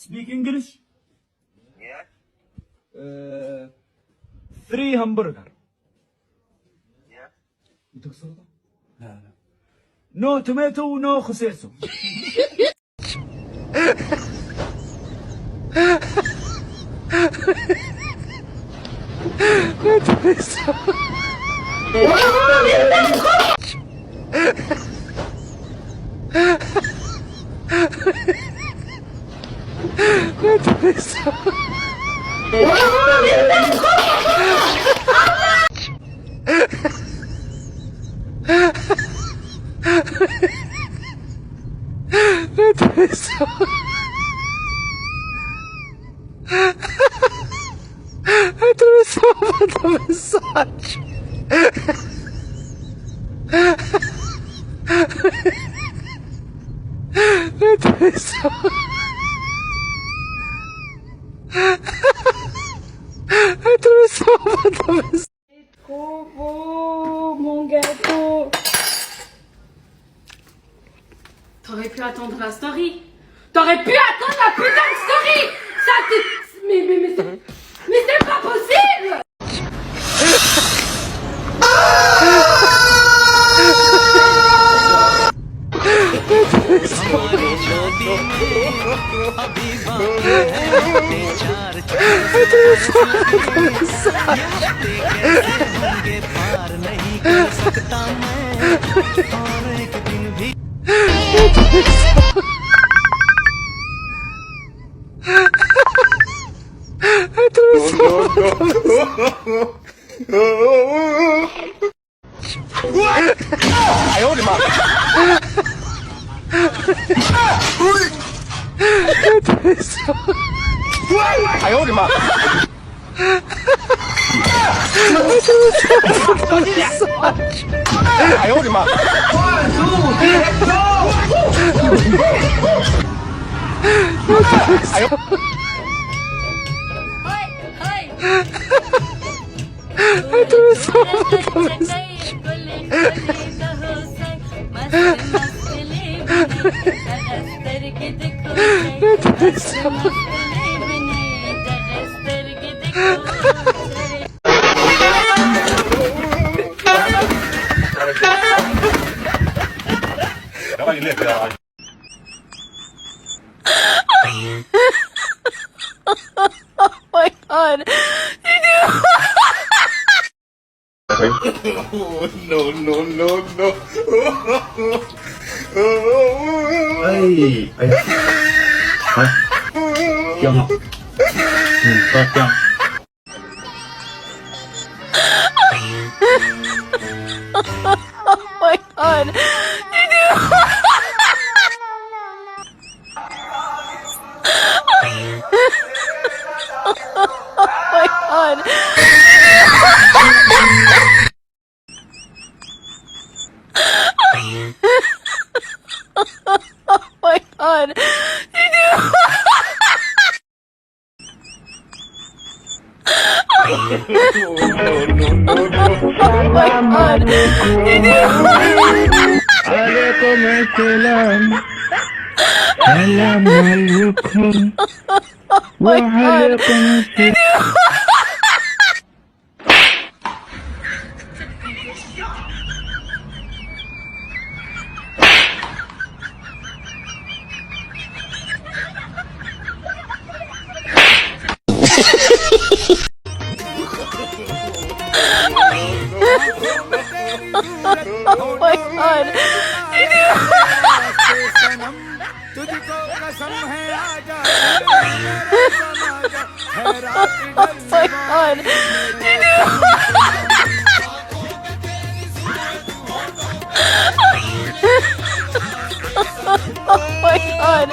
Speak English? Yeah. 3 hamburger. Yeah. بدك سلطة؟ لا لا. No tomato, no خسيسو. Trop beau, mon gâteau. T'aurais pu attendre la story. T'aurais pu attendre la putain de story. Ça t'est... Mais c'est pas possible. My God. Oh my God. Oh my God. Oh my God. عليكم السلام سلام عليكم وعليكم السلام Oh my God. Oh my God. Oh my God.